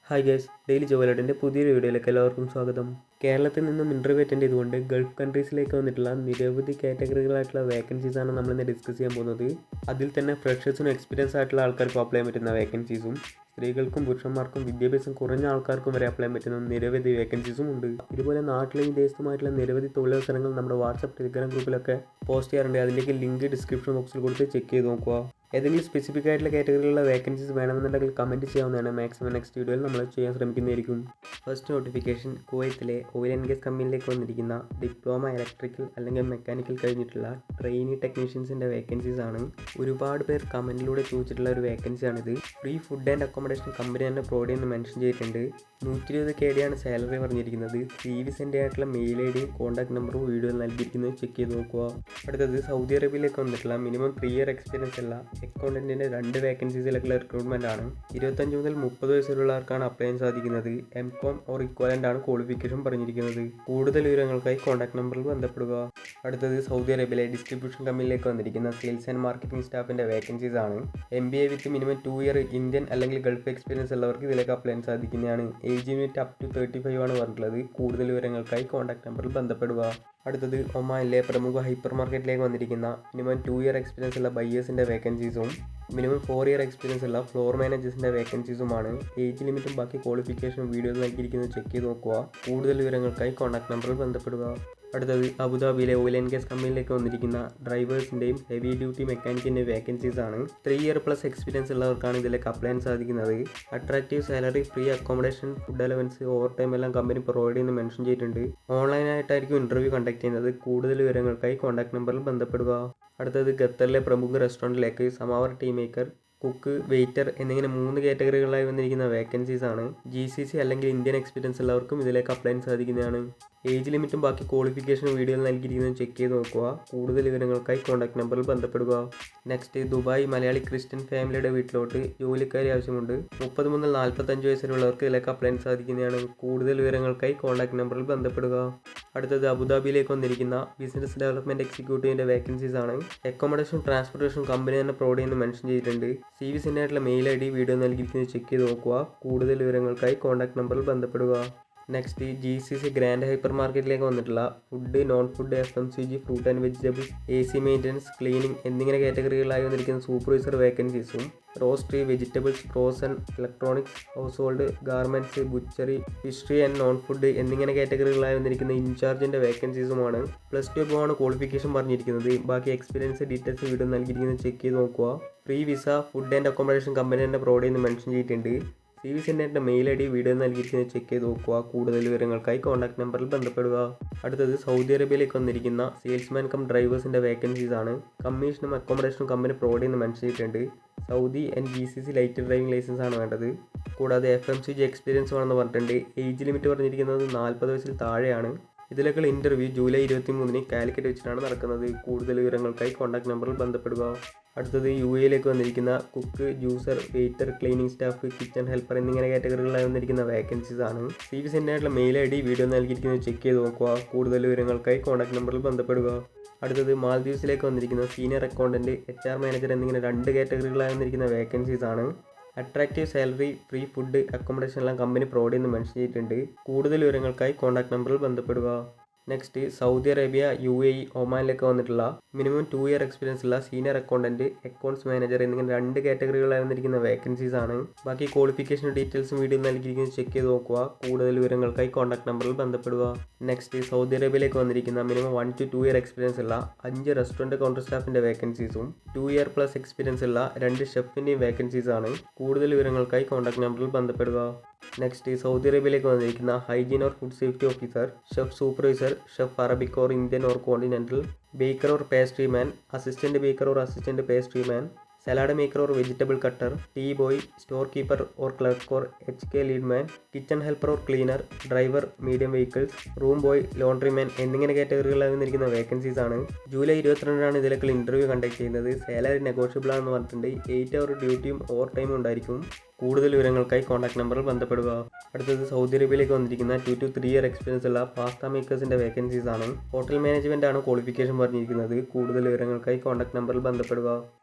Hi guys, daily ജോബലറ്റിൻ്റെ പുതിയൊരു വീഡിയോയിലേക്ക് എല്ലാവർക്കും സ്വാഗതം. കേരളത്തിൽ നിന്നും ഇൻ്റർവ്യൂ അറ്റൻഡ് ചെയ്തുകൊണ്ട് ഗൾഫ് കൺട്രീസിലേക്ക് വന്നിട്ടുള്ള നിരവധി കാറ്റഗറികളായിട്ടുള്ള വേക്കൻസീസാണ് നമ്മളിന്ന് ഡിസ്കസ് ചെയ്യാൻ പോകുന്നത്. അതിൽ തന്നെ ഫ്രഷേഴ്സിനും എക്സ്പീരിയൻസ് ആയിട്ടുള്ള ആൾക്കാർക്ക് അപ്ലൈ ചെയ്യാൻ പറ്റുന്ന വേക്കൻസീസും സ്ത്രീകൾക്കും പുരുഷന്മാർക്കും വിദ്യാഭ്യാസം കുറഞ്ഞ ആൾക്കാർക്കും വരെ അപ്ലൈ ചെയ്യാൻ പറ്റുന്ന നിരവധി വേക്കൻസീസും ഉണ്ട്. ഇതുപോലെ നാട്ടിലെയും വിദേശത്തുമായിട്ടുള്ള നിരവധി തൊഴിലവസരങ്ങൾ നമ്മുടെ വാട്സപ്പ് ടെലിഗ്രാം ഗ്രൂപ്പിലൊക്കെ പോസ്റ്റ് ചെയ്യാറുണ്ട്. അതിൻ്റെയൊക്കെ ലിങ്ക് ഡിസ്ക്രിപ്ഷൻ ബോക്സിൽ കൊടുത്ത് ചെക്ക് ചെയ്ത് നോക്കുക. ഏതെങ്കിലും സ്പെസിഫിക് ആയിട്ടുള്ള കാറ്റഗറിയിലുള്ള വേക്കൻസീസ് വേണമെന്നുണ്ടെങ്കിൽ കമൻറ്റ് ചെയ്യാവുന്നതാണ്. മാക്സിമം നെക്സ്റ്റ് വീഡിയോയിൽ നമ്മൾ ചെയ്യാൻ ശ്രമിക്കുന്നതായിരിക്കും. ഫസ്റ്റ് നോട്ടിഫിക്കേഷൻ കുവൈത്തിലെ ഓയിൽ ആൻഡ് ഗ്യാസ് കമ്പനിയിലേക്ക് വന്നിരിക്കുന്ന ഡിപ്ലോമ ഇലക്ട്രിക്കൽ അല്ലെങ്കിൽ മെക്കാനിക്കൽ കഴിഞ്ഞിട്ടുള്ള ട്രെയിനി ടെക്നീഷ്യൻസിൻ്റെ വേക്കൻസീസ് ആണ്. ഒരുപാട് പേർ കമൻറ്റിലൂടെ ചോദിച്ചിട്ടുള്ള ഒരു വേക്കൻസിയാണിത്. Free food and accommodation company തന്നെ പ്രൊവൈഡ് ചെയ്യുന്ന മെൻഷൻ ചെയ്തിട്ടുണ്ട്. 120 KD സാലറി പറഞ്ഞിരിക്കുന്നത്. CV സെൻഡ് ആയിട്ടുള്ള മെയിൽ ID യും കോൺടാക്ട് നമ്പറും വീഡിയോയിൽ നൽകിയിരിക്കുന്നത് ചെക്ക് ചെയ്ത് നോക്കുക. അടുത്തത് സൗദി അറേബ്യയിലേക്ക് വന്നിട്ടുള്ള മിനിമം 3 year എക്സ്പീരിയൻസ് ഉള്ള അക്കൗണ്ടൻറ്റിൻ്റെ 2 വേക്കൻസീസിലേക്കുള്ള റിക്രൂട്ട്മെൻ്റ് ആണ്. 25 മുതൽ 30 വയസ്സുള്ളവർക്കാണ് അപ്ലൈ ചെയ്യാൻ സാധിക്കുന്നത്. MCOM ഓർ ഇക്വലൻ്റ് ആണ് ക്വാളിഫിക്കേഷൻ പറഞ്ഞിരിക്കുന്നത്. കൂടുതൽ വിവരങ്ങൾക്കായി കോൺടാക്ട് നമ്പറിൽ ബന്ധപ്പെടുക. അടുത്തത് സൗദി അറേബ്യയിലെ ഡിസ്ട്രിബ്യൂഷൻ കമ്പനിയിലേക്ക് വന്നിരിക്കുന്ന സെയിൽസ് ആൻഡ് മാർക്കറ്റിംഗ് സ്റ്റാഫിൻ്റെ വേക്കൻസീസ് ആണ്. MBA with minimum 2 year Indian അല്ലെങ്കിൽ ഗൾഫ് എക്സ്പീരിയൻസ് ഉള്ളവർക്ക് ഇതിലേക്ക് അപ്ലൈ ചെയ്യാൻ സാധിക്കുന്നതാണ്. ഏജ് ലിമിറ്റ് അപ് ടു 35 ആണ് പറഞ്ഞിട്ടുള്ളത്. കൂടുതൽ വിവരങ്ങൾക്കായി കോൺടാക്ട് നമ്പറിൽ ബന്ധപ്പെടുക. അടുത്തത് ഒമാനിലെ പ്രമുഖ ഹൈപ്പർ മാർക്കറ്റിലേക്ക് വന്നിരിക്കുന്ന മിനിമം 2 year എക്സ്പീരിയൻസ് ഉള്ള ബയ്യേഴ്സിൻ്റെ വേക്കൻസീസും മിനിമം 4 year എക്സ്പീരിയൻസ് ഉള്ള ഫ്ലോർ മാനേജേഴ്സിൻ്റെ വേക്കൻസീസുമാണ്. ഏജ് ലിമിറ്റും ബാക്കി ക്വാളിഫിക്കേഷനും വീഡിയോയിൽ നൽകിയിരിക്കുന്നത് ചെക്ക് ചെയ്ത് നോക്കുക. കൂടുതൽ വിവരങ്ങൾക്കായി കോൺടാക്ട് നമ്പറിൽ ബന്ധപ്പെടുക. അടുത്തത് അബുദാബിയിലെ ഓയിൽ ആൻഡ് ഗ്യാസ് കമ്പനിയിലേക്ക് വന്നിരിക്കുന്ന ഡ്രൈവേഴ്സിൻ്റെയും ഹെവി ഡ്യൂട്ടി മെക്കാനിക്കിൻ്റെയും വേക്കൻസീസ് ആണ്. 3 year പ്ലസ് എക്സ്പീരിയൻസ് ഉള്ളവർക്കാണ് ഇതിലേക്ക് അപ്ലൈ ചെയ്യാൻ സാധിക്കുന്നത്. Attractive salary, free accommodation, food allowance, over time എല്ലാം കമ്പനി പ്രൊവൈഡ് ചെയ്യുന്ന മെൻഷൻ ചെയ്തിട്ടുണ്ട്. ഓൺലൈനായിട്ടായിരിക്കും ഇൻ്റർവ്യൂ കണ്ടക്ട് ചെയ്യുന്നത്. കൂടുതൽ വിവരങ്ങൾക്കായി കോൺടാക്ട് നമ്പറിൽ ബന്ധപ്പെടുക. അടുത്തത് ഖത്തറിലെ പ്രമുഖ റെസ്റ്റോറൻറ്റിലേക്ക് samovar tea maker, cook, waiter എന്നിങ്ങനെ 3 കാറ്റഗറികളായി വന്നിരിക്കുന്ന വേക്കൻസീസ് ആണ്. GCC അല്ലെങ്കിൽ ഇന്ത്യൻ എക്സ്പീരിയൻസ് ഉള്ളവർക്കും ഇതിലേക്ക് അപ്ലൈ ചെയ്യാൻ സാധിക്കുന്നതാണ്. ഏജ് ലിമിറ്റും ബാക്കി ക്വാളിഫിക്കേഷനും വീഡിയോയിൽ നൽകിയിരിക്കുന്നത് ചെക്ക് ചെയ്ത് നോക്കുക. കൂടുതൽ വിവരങ്ങൾക്കായി കോൺടാക്ട് നമ്പറിൽ ബന്ധപ്പെടുക. നെക്സ്റ്റ്, ദുബായ് മലയാളി ക്രിസ്ത്യൻ ഫാമിലിയുടെ വീട്ടിലോട്ട് ജോലിക്കാരി ആവശ്യമുണ്ട്. 30 മുതൽ 45 വയസ്സിലുള്ളവർക്ക് ഇതിലേക്ക് അപ്ലൈ ചെയ്യാൻ സാധിക്കുന്നതാണ്. കൂടുതൽ വിവരങ്ങൾക്കായി കോൺടാക്ട് നമ്പറിൽ ബന്ധപ്പെടുക. അടുത്തത് അബുദാബിയിലേക്ക് വന്നിരിക്കുന്ന ബിസിനസ് ഡെവലപ്മെൻറ്റ് എക്സിക്യൂട്ടീവിൻ്റെ വേക്കൻസീസ് ആണ്. അക്കോമഡേഷൻ, ട്രാൻസ്പോർട്ടേഷൻ കമ്പനി തന്നെ പ്രൊവൈഡ് ചെയ്യുന്ന മെൻഷൻ ചെയ്തിട്ടുണ്ട്. CV സെൻഡ് ആയിട്ടുള്ള മെയിൽ ID വീഡിയോ നൽകിയിരിക്കുന്നത് ചെക്ക് ചെയ്ത് നോക്കുക. കൂടുതൽ വിവരങ്ങൾക്കായി കോൺടാക്ട് നമ്പറിൽ ബന്ധപ്പെടുക. നെക്സ്റ്റ്, GCC ഗ്രാൻഡ് ഹൈപ്പർ മാർക്കറ്റിലേക്ക് വന്നിട്ടുള്ള food, non food, FMCG, fruit and vegetables, AC maintenance, cleaning എന്നിങ്ങനെ കാറ്റഗറികളായി വന്നിരിക്കുന്ന സൂപ്പർവൈസർ വേക്കൻസീസും roastery, vegetables, frozen, electronics, household, garments, butchery, fishery and non food എന്നിങ്ങനെ കാറ്റഗറികളായി വന്നിരിക്കുന്ന ഇൻചാർജിൻ്റെ വേക്കൻസീസുമാണ്. +2 ആണ് ക്വാളിഫിക്കേഷൻ പറഞ്ഞിരിക്കുന്നത്. ബാക്കി എക്സ്പീരിയൻസ് ഡീറ്റെയിൽസ് വീഡിയോ നൽകിയിരിക്കുന്നത് ചെക്ക് ചെയ്ത് നോക്കുക. Free visa, food and accommodation company തന്നെ പ്രൊവൈഡ് ചെയ്യുന്ന മെൻഷൻ ചെയ്തിട്ടുണ്ട്. CV സെൻറ്ററിൻ്റെ മെയിൽ ID വീഡിയോ നൽകിയിരിക്കുന്നത് ചെക്ക് ചെയ്ത് നോക്കുക. കൂടുതൽ വിവരങ്ങൾക്കായി കോൺടാക്ട് നമ്പറിൽ ബന്ധപ്പെടുക. അടുത്തത് സൗദി അറേബ്യയിലേക്ക് വന്നിരിക്കുന്ന സെയിൽസ്മാൻ കം ഡ്രൈവേഴ്സിൻ്റെ വേക്കൻസീസ് ആണ്. കമ്മീഷനും അക്കോമഡേഷനും കമ്പനി പ്രൊവൈഡ് ചെയ്യുന്ന മെൻഷൻ ചെയ്തിട്ടുണ്ട്. Saudi and GCC light driving licence ആണ് വേണ്ടത്. കൂടാതെ FMCG എക്സ്പീരിയൻസ് വേണമെന്ന് പറഞ്ഞിട്ടുണ്ട്. ഏജ് ലിമിറ്റ് പറഞ്ഞിരിക്കുന്നത് 40 വയസ്സിൽ താഴെയാണ്. ഇതിലേക്കുള്ള ഇൻ്റർവ്യൂ ജൂലൈ 23 കാലിക്കറ്റ് വെച്ചിട്ടാണ് നടക്കുന്നത്. കൂടുതൽ വിവരങ്ങൾക്കായി കോൺടാക്ട് നമ്പറിൽ ബന്ധപ്പെടുക. അടുത്തത് UAE വന്നിരിക്കുന്ന cook, juicer, waiter, cleaning staff, kitchen helper എന്നിങ്ങനെ കാറ്റഗറികളായി വന്നിരിക്കുന്ന വേക്കൻസീസ് ആണ്. CV സെൻഡ് ആയിട്ടുള്ള മെയിൽ ID വീഡിയോ നൽകിയിരിക്കുന്നത് ചെക്ക് ചെയ്ത് നോക്കുക. കൂടുതൽ വിവരങ്ങൾക്കായി കോൺടാക്ട് നമ്പറിൽ ബന്ധപ്പെടുക. അടുത്തത് മാൽദീവ്സിലേക്ക് വന്നിരിക്കുന്ന സീനിയർ അക്കൗണ്ടൻറ്റ്, HR മാനേജർ എന്നിങ്ങനെ 2 കാറ്റഗറികളായി വന്നിരിക്കുന്ന വേക്കൻസീസ് ആണ്. Attractive salary, free food, accommodation എല്ലാം കമ്പനി പ്രൊവൈഡ് ചെയ്യുന്ന മെൻഷൻ ചെയ്തിട്ടുണ്ട്. കൂടുതൽ വിവരങ്ങൾക്കായി കോൺടാക്ട് നമ്പറിൽ ബന്ധപ്പെടുക. നെക്സ്റ്റ്, സൗദി അറേബ്യ, UAE, ഒമാനിലേക്ക് വന്നിട്ടുള്ള മിനിമം 2 year എക്സ്പീരിയൻസ് ഉള്ള സീനിയർ അക്കൗണ്ടൻറ്റ്, അക്കൗണ്ട്സ് മാനേജർ എന്നിങ്ങനെ 2 കാറ്റഗറികളായി വന്നിരിക്കുന്ന വേക്കൻസീസ് ആണ്. ബാക്കി ക്വാളിഫിക്കേഷൻ ഡീറ്റെയിൽസും വീഡിയോ നൽകിയിരിക്കുന്നത് ചെക്ക് ചെയ്ത് നോക്കുക. കൂടുതൽ വിവരങ്ങൾക്കായി കോൺടാക്ട് നമ്പറിൽ ബന്ധപ്പെടുക. നെക്സ്റ്റ്, സൗദി അറേബ്യയിലേക്ക് വന്നിരിക്കുന്ന മിനിമം 1 to 2 year എക്സ്പീരിയൻസ് ഉള്ള 5 റെസ്റ്റോറൻറ്റ് കൗണ്ടർ സ്റ്റാഫിൻ്റെ വേക്കൻസീസും 2 year പ്ലസ് എക്സ്പീരിയൻസ് ഉള്ള 2 ഷെഫിൻ്റെയും വേക്കൻസീസ് ആണ്. കൂടുതൽ വിവരങ്ങൾക്കായി കോൺടാക്ട് നമ്പറിൽ ബന്ധപ്പെടുക. നെക്സ്റ്റ്, സൗദി അറേബ്യയിലേക്ക് വന്നിരിക്കുന്ന hygiene or food safety officer, chef supervisor, chef Arabic or Indian or continental, baker or pastry man, assistant baker or assistant pastry man, salad maker or vegetable cutter, tea boy, store keeper or clerk or HK lead man, kitchen helper or cleaner, driver, medium vehicles, room boy, laundry man എന്നിങ്ങനെ കാറ്റഗറികളായി വന്നിരിക്കുന്ന vacancies ആണ്. July 22 ഇതിലേക്കുള്ള interview conduct ചെയ്യുന്നത്. Salary negotiable ആണെന്ന് പറഞ്ഞിട്ടുണ്ട്. 8 hour ഡ്യൂട്ടിയും over ടൈമും ഉണ്ടായിരിക്കും. കൂടുതൽ വിവരങ്ങൾക്കായി കോൺടാക്ട് നമ്പറിൽ ബന്ധപ്പെടുക. അടുത്തത് സൗദി അറേബ്യയിലേക്ക് വന്നിരിക്കുന്ന 2 to 3 ഇയർ എക്സ്പീരിയൻസ് ഉള്ള പാസ്ത മേക്കേഴ്സിൻ്റെ വേക്കൻസീസ് ആണ്. ഹോട്ടൽ മാനേജ്മെൻ്റ് ആണ് ക്വാളിഫിക്കേഷൻ പറഞ്ഞിരിക്കുന്നത്. കൂടുതൽ വിവരങ്ങൾക്കായി കോൺടാക്ട് നമ്പറിൽ ബന്ധപ്പെടുക.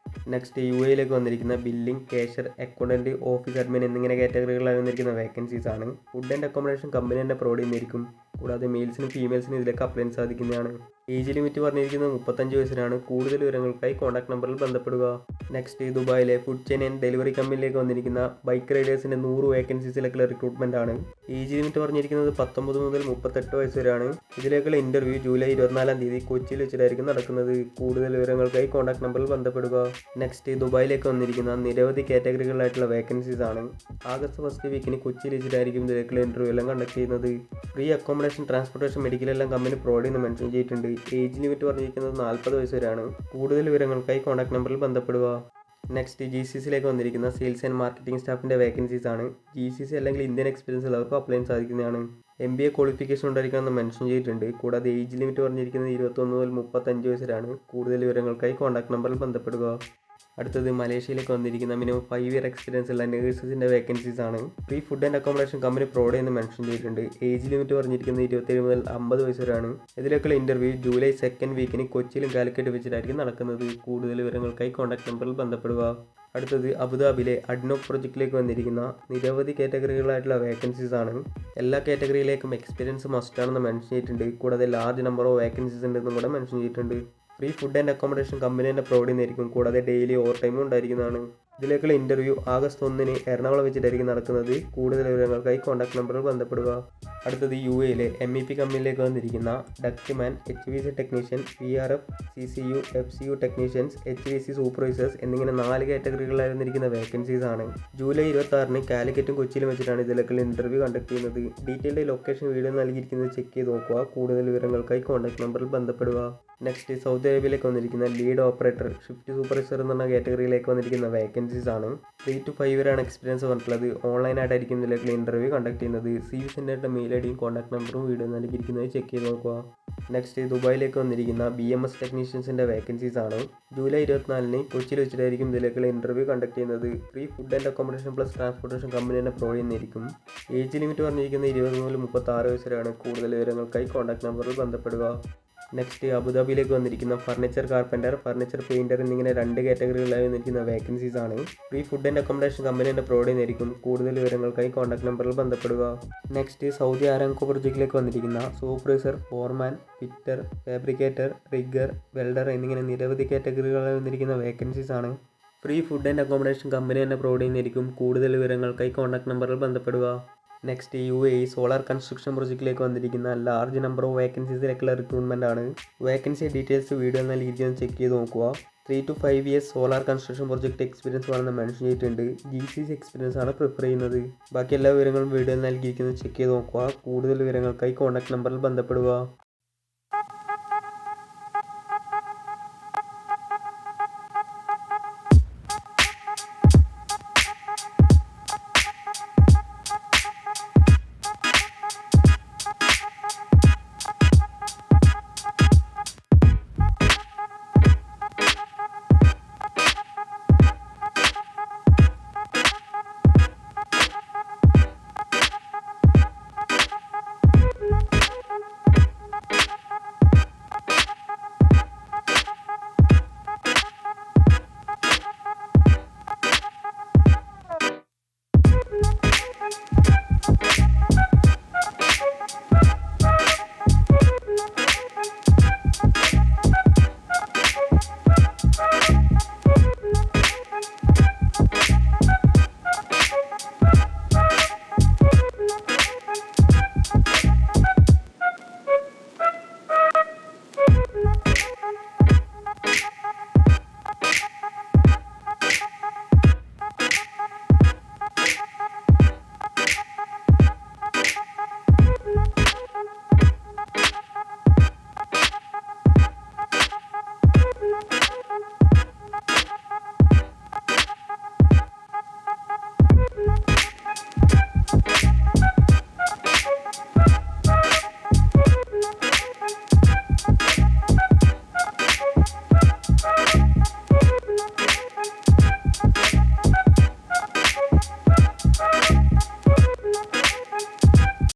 നെക്സ്റ്റ് യിലേക്ക് വന്നിരിക്കുന്ന billing, cashier, accountant, office admin എന്നിങ്ങനെ കാറ്റഗറികളായി വന്നിരിക്കുന്ന വേക്കൻസീസ് ആണ്. ഫുഡ് ആൻഡ് അക്കോമഡേഷൻ കമ്പനി തന്നെ പ്രൊവൈഡ് ചെയ്യുന്നതായിരിക്കും. കൂടാതെ മെയിൽസിനും ഫീമെയിൽസിനും ഇതിലേക്ക് അപ്ലൈ ചെയ്യാൻ സാധിക്കുന്നതാണ്. ഏജ് ലിമിറ്റ് പറഞ്ഞിരിക്കുന്നത് 35 വയസ്സിനാണ്. കൂടുതൽ വിവരങ്ങൾക്കായി കോൺടാക്ട് നമ്പറിൽ ബന്ധപ്പെടുക. നെക്സ്റ്റ് ദുബായിലെ ഫുഡ് ചെയിൻ ആൻഡ് ഡെലിവറി കമ്പനിയിലേക്ക് വന്നിരിക്കുന്ന ബൈക്ക് റൈഡേഴ്സിൻ്റെ 100 വേക്കൻസീസിലേക്കുള്ള റിക്രൂട്ട്മെൻ്റ് ആണ്. ഏജ് ലിമിറ്റ് പറഞ്ഞിരിക്കുന്നത് 19 മുതൽ 38 വയസ്സ് വരെയാണ്. ഇതിലേക്കുള്ള ഇൻ്റർവ്യൂ ജൂലൈ 24-ാം തീയതി കൊച്ചിയിൽ വെച്ചിട്ടായിരിക്കും നടക്കുന്നത്. കൂടുതൽ വിവരങ്ങൾക്കായി കോൺടാക്ട് നമ്പറിൽ ബന്ധപ്പെടുക. നെക്സ്റ്റ് ദുബായിലേക്ക് വന്നിരിക്കുന്ന നിരവധി കാറ്റഗറികളായിട്ടുള്ള വേക്കൻസീസ് ആണ്. ആഗസ്റ്റ് ഫസ്റ്റ് വീക്കിന് കൊച്ചിയിൽ വെച്ചിട്ടായിരിക്കും ഇതിലേക്കുള്ള ഇൻ്റർവ്യൂ എല്ലാം കണ്ടക്ട് ചെയ്യുന്നത്. ഫ്രീ അക്കോമഡേഷൻ, ട്രാൻസ്പോർട്ടേഷൻ, മെഡിക്കൽ എല്ലാം കമ്പനി പ്രൊവൈഡ് ചെയ്യുന്ന മെൻഷൻ ചെയ്തിട്ടുണ്ട്. ഏജ് ലിമിറ്റ് പറഞ്ഞിരിക്കുന്നത് 40 വയസ്സ് വരെയാണ്. കൂടുതൽ വിവരങ്ങൾക്കായി കോൺടാക്ട് നമ്പറിൽ ബന്ധപ്പെടുക. നെക്സ്റ്റ് GCCയിലേക്ക് വന്നിരിക്കുന്ന സെയിൽസ് ആൻഡ് മാർക്കറ്റിംഗ് സ്റ്റാഫിൻ്റെ വേക്കൻസീസ് ആണ്. GCC അല്ലെങ്കിൽ ഇന്ത്യൻ എക്സ്പീരിയൻസ് ഉള്ളവർക്ക് അപ്ലൈ ചെയ്യാൻ സാധിക്കുന്നതാണ്. MBA ക്വാളിഫിക്കേഷൻ ഉണ്ടായിരിക്കണമെന്ന് മെൻഷൻ ചെയ്തിട്ടുണ്ട്. കൂടാതെ ഏജ് ലിമിറ്റ് പറഞ്ഞിരിക്കുന്നത് 21 മുതൽ 35 വയസ്സ് വരെയാണ്. കൂടുതൽ വിവരങ്ങൾക്കായി കോൺടാക്ട് നമ്പറിൽ ബന്ധപ്പെടുക. അടുത്തത് മലേഷ്യയിലേക്ക് വന്നിരിക്കുന്ന മിനിമം 5 ഇയർ എക്സ്പീരിയൻസ് ഉള്ള നേഴ്സസിൻ്റെ വേക്കൻസീസ് ആണ്. Free food and accommodation company provide ചെയ്യുന്ന മെൻഷൻ ചെയ്തിട്ടുണ്ട്. ഏജ് ലിമിറ്റ് പറഞ്ഞിരിക്കുന്നത് 27 മുതൽ 50 വയസ്സ് വരെയാണ്. ഇതിലേക്കുള്ള ഇൻ്റർവ്യൂ ജൂലൈ 2nd വീക്കിന് കൊച്ചിയിലും കാലിക്കറ്റ് വെച്ചിട്ടായിരിക്കും നടക്കുന്നത്. കൂടുതൽ വിവരങ്ങൾക്കായി കോൺടാക്ട് നമ്പറിൽ ബന്ധപ്പെടുക. അടുത്തത് അബുദാബിയിലെ അഡ്നോക് പ്രൊജക്റ്റിലേക്ക് വന്നിരിക്കുന്ന നിരവധി കാറ്റഗറികളായിട്ടുള്ള വേക്കൻസീസ് ആണ്. എല്ലാ കാറ്റഗറിയിലേക്കും എക്സ്പീരിയൻസ് മസ്റ്റാണെന്ന് മെൻഷൻ ചെയ്തിട്ടുണ്ട്. കൂടാതെ ലാർജ് നമ്പർ ഓഫ് വേക്കൻസീസ് ഉണ്ടെന്നും കൂടെ മെൻഷൻ ചെയ്തിട്ടുണ്ട്. Free food and accommodation company തന്നെ പ്രൊവൈഡ് ചെയ്യുന്നതായിരിക്കും. കൂടാതെ ഡെയിലി ഓവർ ടൈമും ഉണ്ടായിരിക്കുന്നതാണ്. ഇതിലേക്കുള്ള ഇൻ്റർവ്യൂ ആഗസ്റ്റ് 1-ന് എറണാകുളം വെച്ചിട്ടായിരിക്കും നടക്കുന്നത്. കൂടുതൽ വിവരങ്ങൾക്കായി കോൺടാക്ട് നമ്പറിൽ ബന്ധപ്പെടുക. അടുത്തത് UAEയിലെ MEP കമ്പനിയിലേക്ക് വന്നിരിക്കുന്ന ഡക്ട്മാൻ, HVAC technician, VRF, CCU, FCU technicians, HVAC supervisors എന്നിങ്ങനെ 4 കാറ്റഗറികളായി വന്നിരിക്കുന്ന വേക്കൻസീസ് ആണ്. ജൂലൈ 26-ന് കാലിക്കറ്റും കൊച്ചിയിലും വെച്ചിട്ടാണ് ഇതിലേക്കുള്ള ഇൻ്റർവ്യൂ കണ്ടക്ട് ചെയ്യുന്നത്. ഡീറ്റെയിൽഡ് ലൊക്കേഷൻ വീഡിയോ നൽകിയിരിക്കുന്നത് ചെക്ക് ചെയ്ത് നോക്കുക. കൂടുതൽ വിവരങ്ങൾക്കായി കോൺടാക്ട് നമ്പറിൽ ബന്ധപ്പെടുക. നെക്സ്റ്റ് സൗദി അറേബ്യയിലേക്ക് വന്നിരിക്കുന്ന ലീഡ് ഓപ്പറേറ്റർ, ഷിഫ്റ്റ് സൂപ്പർവൈസർ എന്ന കാറ്റഗറിയിലേക്ക് വന്നിരിക്കുന്ന വേക്കൻസീസ് ആണ്. 3 to 5 വരെയാണ് എക്സ്പീരിയൻസ് പറഞ്ഞിട്ടുള്ളത്. ഓൺലൈനായിട്ടായിരിക്കും ഇതിലേക്കുള്ള ഇൻ്റർവ്യൂ കണ്ടക്ട് ചെയ്യുന്നത്. CV സെൻ്ററിൻ്റെ മെയിൽ ഐഡിയും കോൺടാക്ട് നമ്പറും വീഡിയോ നൽകിയിരിക്കുന്നത് ചെക്ക് ചെയ്ത് നോക്കുക. നെക്സ്റ്റ് ദുബായിലേക്ക് വന്നിരിക്കുന്ന BMS ടെക്നീഷ്യൻസിൻ്റെ വേക്കൻസീസ് ആണ്. ജൂലൈ 24-ന് കൊച്ചിയിൽ വെച്ചിട്ടായിരിക്കും ഇതിലേക്കുള്ള ഇൻ്റർവ്യൂ കണ്ടക്ട് ചെയ്യുന്നത്. Free food and accommodation plus transportation company തന്നെ പ്രൊവൈഡ് ചെയ്യുന്നതായിരിക്കും. ഏജ് ലിമിറ്റ് പറഞ്ഞിരിക്കുന്നത് 20 മുതൽ 36 വയസ്സ് വരെയാണ്. കൂടുതൽ വിവരങ്ങൾക്കായി കോൺടാക്ട് നമ്പറിൽ ബന്ധപ്പെടുക. നെക്സ്റ്റ് അബുദാബിയിലേക്ക് വന്നിരിക്കുന്ന ഫർണിച്ചർ കാർപ്പൻ്റർ, ഫർണിച്ചർ പെയിൻറ്റർ എന്നിങ്ങനെ 2 കാറ്റഗറികളായി വന്നിരിക്കുന്ന വേക്കൻസീസ് ആണ്. Free food and accommodation company തന്നെ പ്രൊവൈഡ് ചെയ്യുന്നതായിരിക്കും. കൂടുതൽ വിവരങ്ങൾക്കായി കോൺടാക്ട് നമ്പറിൽ ബന്ധപ്പെടുക. നെക്സ്റ്റ് സൗദി ആരാംകോ പ്രൊജക്റ്റിലേക്ക് വന്നിരിക്കുന്ന സൂപ്പർവൈസർ, ഫോർമാൻ, ഫിറ്റർ, ഫാബ്രിക്കേറ്റർ, റിഗ്ഗർ, വെൽഡർ എന്നിങ്ങനെ നിരവധി കാറ്റഗറികളായി വന്നിരിക്കുന്ന വേക്കൻസീസ് ആണ്. Free food and accommodation company തന്നെ പ്രൊവൈഡ് ചെയ്യുന്നതായിരിക്കും. കൂടുതൽ വിവരങ്ങൾക്കായി കോൺടാക്ട് നമ്പറിൽ ബന്ധപ്പെടുക. നെക്സ്റ്റ് UAE സോളാർ കൺസ്ട്രക്ഷൻ പ്രൊജക്റ്റിലേക്ക് വന്നിരിക്കുന്ന ലാർജ് നമ്പർ ഓഫ് വേക്കൻസീസിലേക്കുള്ള റിക്രൂട്ട്മെൻ്റ് ആണ്. വേക്കൻസി ഡീറ്റെയിൽസ് വീഡിയോ നൽകിയിരിക്കുന്നത് ചെക്ക് ചെയ്ത് നോക്കുക. 3 to 5 years solar construction project experience വേണമെന്ന് മെൻഷൻ ചെയ്തിട്ടുണ്ട്. GCC എക്സ്പീരിയൻസ് ആണ് പ്രിഫർ ചെയ്യുന്നത്. ബാക്കി എല്ലാ വിവരങ്ങളും വീഡിയോ നൽകിയിരിക്കുന്നത് ചെക്ക് ചെയ്ത് നോക്കുക. കൂടുതൽ വിവരങ്ങൾക്കായി കോൺടാക്ട് നമ്പറിൽ ബന്ധപ്പെടുക.